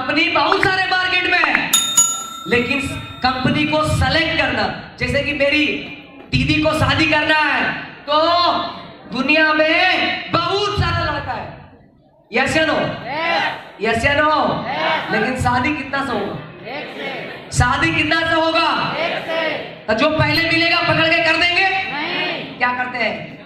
Company बहुत सारे market में है, लेकिन कंपनी को सेलेक्ट करना, जैसे कि मेरी दीदी को शादी करना है तो दुनिया में बहुत सारा लड़का है, यस या नो? यस या नो? लेकिन शादी कितना से होगा? शादी कितना से होगा? तो जो पहले मिलेगा पकड़ के कर देंगे? नहीं। क्या करते हैं?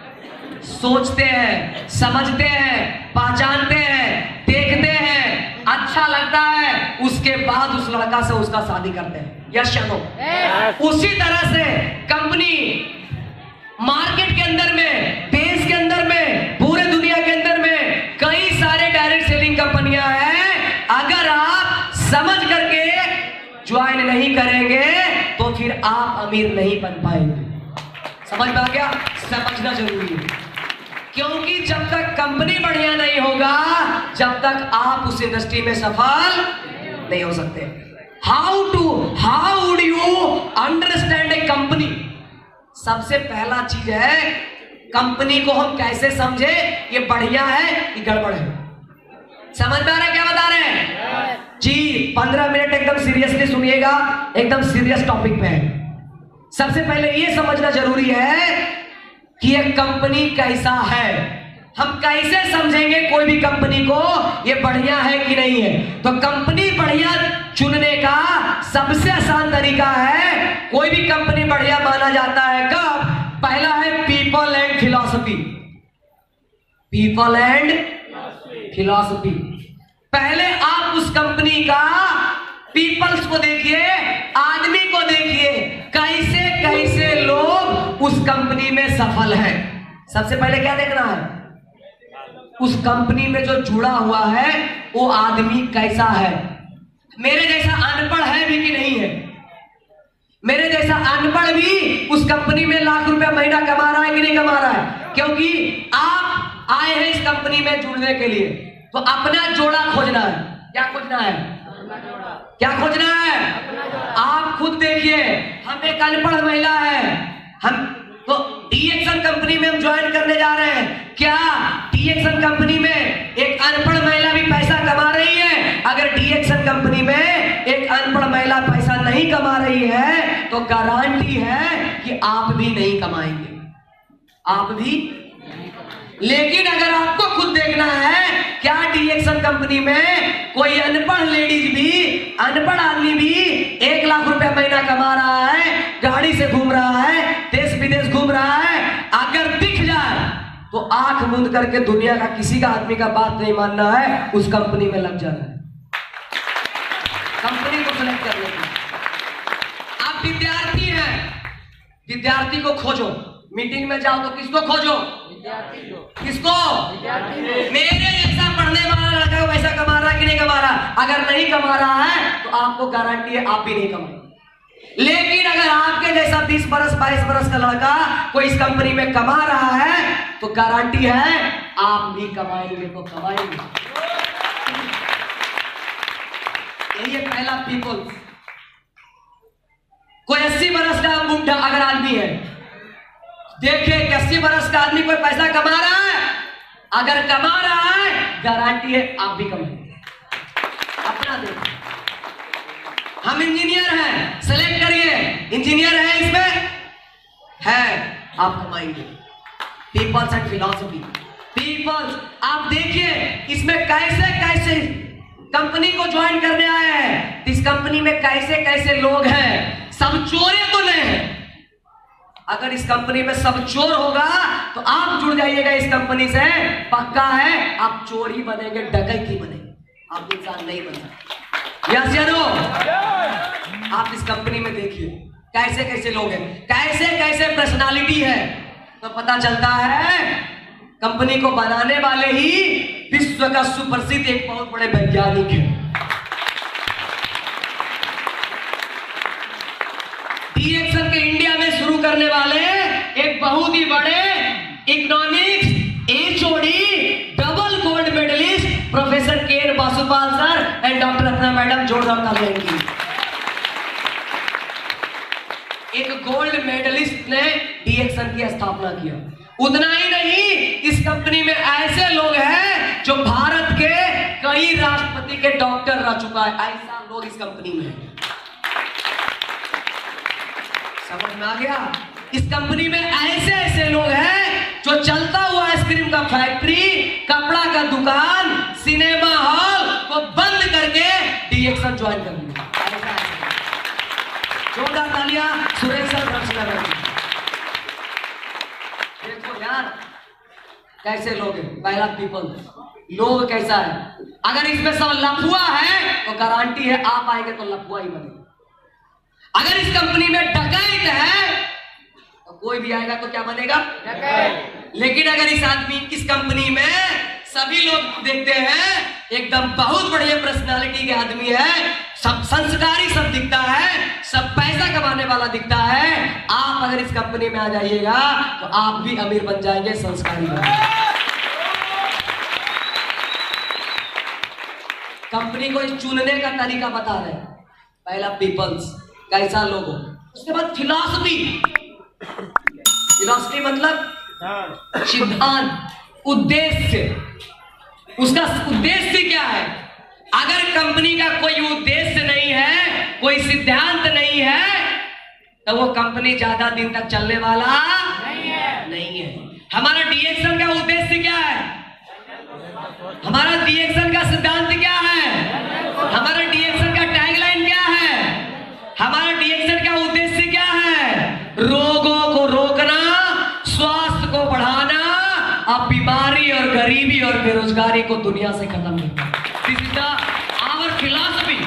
सोचते हैं, समझते हैं, पहचानते हैं, देखते हैं, अच्छा लगता है, उसके बाद उस लड़का से उसका शादी करते हैं, यस या नो? उसी तरह से कंपनी मार्केट के अंदर में, देश के अंदर में, पूरे दुनिया के अंदर में कई सारे डायरेक्ट सेलिंग कंपनियां हैं। अगर आप समझ करके ज्वाइन नहीं करेंगे तो फिर आप अमीर नहीं बन पाएंगे। समझ में आ गया? समझना जरूरी है, क्योंकि जब तक कंपनी बढ़िया नहीं होगा, जब तक आप उस इंडस्ट्री में सफल नहीं हो सकते। How would you understand A company? सबसे पहला चीज है, कंपनी को हम कैसे समझे ये बढ़िया है कि गड़बड़ है। समझ में आ रहा है क्या बता रहे हैं जी? 15 मिनट एकदम सीरियसली सुनिएगा, एकदम सीरियस टॉपिक पे है। सबसे पहले ये समझना जरूरी है कि ये कंपनी कैसा है। हम कैसे समझेंगे कोई भी कंपनी को ये बढ़िया है कि नहीं है? तो कंपनी बढ़िया चुनने का सबसे आसान तरीका है, कोई भी कंपनी बढ़िया माना जाता है कब? पहला है people and philosophy. People and philosophy. पहले आप उस कंपनी का पीपल्स को देखिए, आदमी को देखिए, कैसे कैसे लोग उस कंपनी में सफल हैं। सबसे पहले क्या देखना है? उस कंपनी में जो जुड़ा हुआ है वो आदमी कैसा है। मेरे जैसा अनपढ़ है भी कि नहीं है? मेरे जैसा अनपढ़ भी उस कंपनी में लाख रुपया महीना कमा रहा है कि नहीं कमा रहा है? क्योंकि आप आए हैं इस कंपनी में जुड़ने के लिए, तो अपना जोड़ा खोजना है। क्या खोजना है? क्या खोजना है? आप खुद देखिए, हम एक अनपढ़ महिला है, हम तो डीएक्सन कंपनी में हम ज्वाइन करने जा रहे हैं। क्या डीएक्सन कंपनी में एक अनपढ़ महिला भी पैसा कमा रही है? अगर डीएक्सन कंपनी में एक अनपढ़ महिला पैसा नहीं कमा रही है तो गारंटी है कि आप भी नहीं कमाएंगे, आप भी। लेकिन अगर आपको खुद देखना है, क्या डीएक्सन कंपनी में कोई अनपढ़ लेडीज भी, अनपढ़ आदमी भी 1 लाख रुपया महीना कमा रहा है, गाड़ी से घूम रहा है, देश विदेश घूम रहा है? अगर दिख जाए तो आंख मूंद करके दुनिया का किसी का आदमी का बात नहीं मानना है, उस कंपनी में लग जाना है, कंपनी को सेलेक्ट कर लेना। आप विद्यार्थी हैं, विद्यार्थी को खोजो। मीटिंग में जाओ तो किसको खोजो? किसको? मेरे जैसा पढ़ने वाला लड़का पैसा कमा रहा है कि नहीं कमा रहा? अगर नहीं कमा रहा है तो आपको गारंटी है आप भी नहीं कमाएंगे। लेकिन अगर आपके जैसा 20 बरस 22 बरस का लड़का कोई इस कंपनी में कमा रहा है तो गारंटी है आप भी कमाएंगे, तो कमाएंगे। यही है पहला पीपल। कोई 80 बरस का बुढ़ा अगर आदमी है, देखिए 80 बरस का आदमी कोई पैसा कमा रहा है, अगर कमा रहा है गारंटी है आप भी कमाएंगे। अपना देखिए, हम इंजीनियर हैं, सेलेक्ट करिए, इंजीनियर है इसमें है, आप कमाएंगे। Peoples and philosophy. पीपल्स, आप देखिए इसमें कैसे कैसे कंपनी को ज्वाइन करने आए हैं, इस कंपनी में कैसे कैसे लोग हैं। सब चोरे तो नहीं है। अगर इस कंपनी में सब चोर होगा तो आप जुड़ जाइएगा इस कंपनी से, पक्का है आप चोर ही बनेंगे, डकैत ही बनेंगे, आप इंसान नहीं बन सकते। यस या नो? आप इस कंपनी में देखिए कैसे कैसे लोग हैं, कैसे कैसे पर्सनालिटी है, तो पता चलता है कंपनी को बनाने वाले ही विश्व का सुप्रसिद्ध एक बहुत बड़े वैज्ञानिक है। डीएक्सन के इंडिया में शुरू करने वाले एक बहुत ही बड़े economics HOD double gold medalist professor केन बासुपाल sir and doctor Ratna madam, जोरदार तालियां की। एक गोल्ड मेडलिस्ट ने डीएक्सन की स्थापना किया। उतना ही नहीं, इस कंपनी में ऐसे लोग हैं जो भारत के कई राष्ट्रपति के डॉक्टर रह चुका है। ऐसा लोग इस कंपनी में है। समझ में आ गया? इस कंपनी में ऐसे ऐसे लोग हैं जो चलता हुआ आइसक्रीम का फैक्ट्री, कपड़ा का दुकान, सिनेमा हॉल को बंद करके डीएक्सन ज्वाइन कर लिया। जोरदार तालियां सुरेश सर रचना। देखो यार कैसे लोग हैं। पहला पीपल लोग कैसा है। अगर इसमें सब लफुआ है तो गारंटी है आप आएंगे तो लफुआ ही बनेगा। अगर इस कंपनी में डकैत है तो कोई भी आएगा तो क्या बनेगा? डकैत। लेकिन अगर इस कंपनी में सभी लोग देखते हैं एकदम बहुत बढ़िया पर्सनालिटी के आदमी है, सब संस्कारी सब दिखता है, सब पैसा कमाने वाला दिखता है, आप अगर इस कंपनी में आ जाइएगा तो आप भी अमीर बन जाएंगे, संस्कारी बन जाएंगे। कंपनी को चुनने का तरीका बता रहे हैं। पहला पीपल्स, कैसा लोग हो। उसके बाद फिलॉसफी। फिलॉसफी मतलब सिद्धांत, उद्देश्य। उसका उद्देश्य क्या है? अगर कंपनी का कोई उद्देश्य नहीं है, कोई सिद्धांत नहीं है, तो वो कंपनी ज्यादा दिन तक चलने वाला नहीं है। हमारा डीएक्सन का उद्देश्य क्या है? हमारा डीएक्सन का सिद्धांत क्या है? हमारा डीएक्सन का टैगलाइन क्या है? हमारा डीएक्सन का उद्देश्य क्या है? रोगों को रोकना, स्वास्थ्य को बढ़ाना, अब बीमारी और गरीबी और बेरोजगारी को दुनिया से खत्म करना। This is our philosophy.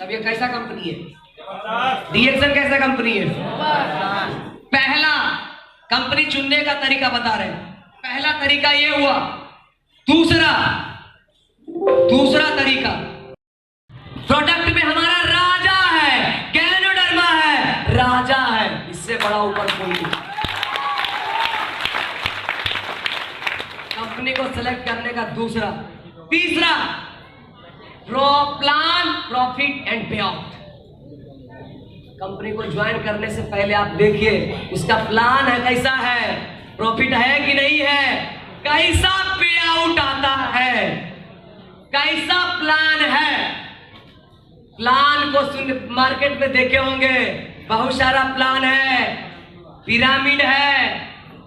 अब ये कैसा कंपनी है? डीएक्सन कैसा कंपनी है? पहला कंपनी चुनने का तरीका बता रहे हैं। पहला तरीका ये हुआ। दूसरा तरीका, प्रोडक्ट में हमारा राजा है, गैनोडर्मा है, राजा है, इससे बड़ा ऊपर कोई नहीं। कंपनी को सेलेक्ट करने का दूसरा। तीसरा, प्लान, प्रॉफिट एंड पे आउट। कंपनी को ज्वाइन करने से पहले आप देखिए उसका प्लान है कैसा है, प्रॉफिट है कि नहीं है, कैसा पे आउट आता है, कैसा प्लान है। प्लान को सुन मार्केट में देखे होंगे, बहुत सारा प्लान है, पिरामिड है,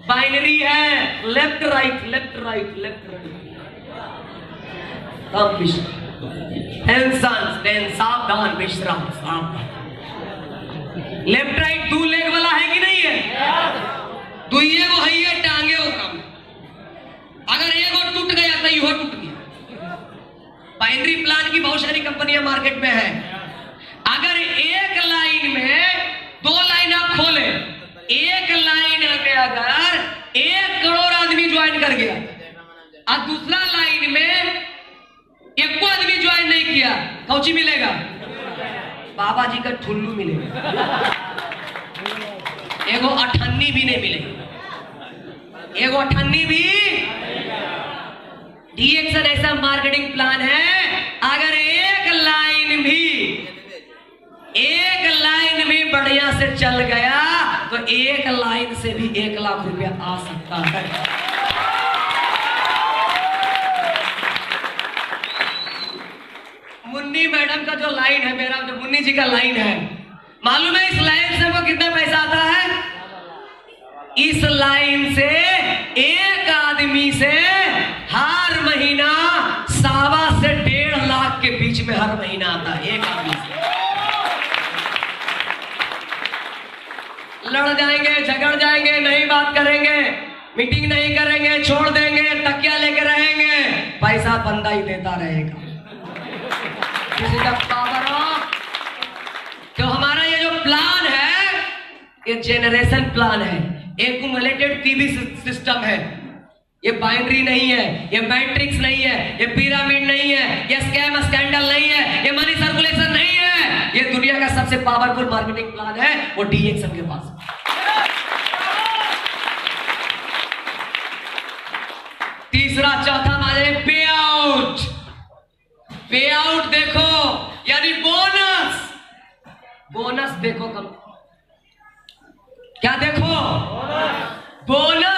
बाइनरी है, left right left right left right. सावधान विश्राम, सावधान। लेफ्ट राइट दो लेग वाला है कि नहीं है? तो ये वो है, ये टांगे हो काम। अगर एगो टूट गया तो ये टूट गया। बाइनरी प्लान की बहुत सारी कंपनियां मार्केट में है। अगर एक लाइन में दो लाइन आप खोले, एक लाइन में अगर 1 करोड़ आदमी ज्वाइन कर गया और दूसरा लाइन में एक आदमी ज्वाइन नहीं किया, कौची मिलेगा? बाबा जी का ठुल्लू मिलेगा। एगो अठन्नी भी नहीं मिलेगी, एगो अठन्नी भी। डीएक्सन ऐसा मार्केटिंग प्लान है, अगर एक लाइन भी बढ़िया से चल गया तो एक लाइन से भी 1 लाख रुपया आ सकता है। मुन्नी मैडम का जो लाइन है, मेरा जो मुन्नी जी का लाइन है, मालूम है इस लाइन से वो कितना पैसा आता है? इस लाइन से एक आदमी से हर महीना 1.25 से 1.5 लाख के बीच में हर महीना आता है, एक आदमी से। लड़ जाएंगे, झगड़ जाएंगे, नहीं बात करेंगे, मीटिंग नहीं करेंगे, छोड़ देंगे, तकिया लेके रहेंगे, पैसा बंदा ही देता रहेगा। किसी का पावर ऑफ। तो हमारा ये जो प्लान है, ये जेनरेशन प्लान है, एक्युमुलेटेड पीवी सिस्टम है। ये बाइनरी नहीं है, ये मैट्रिक्स नहीं है, ये पिरामिड नहीं है, ये स्कैम स्कैंडल नहीं है, ये मनी सर्कुलेशन नहीं है। ये दुनिया का सबसे पावरफुल मार्केटिंग प्लान है, वो डीएक्सन के पास। तीसरा, चौथा माने पे आउट। पे आउट देखो, यानी बोनस। बोनस देखो, कम क्या देखो? बोनस।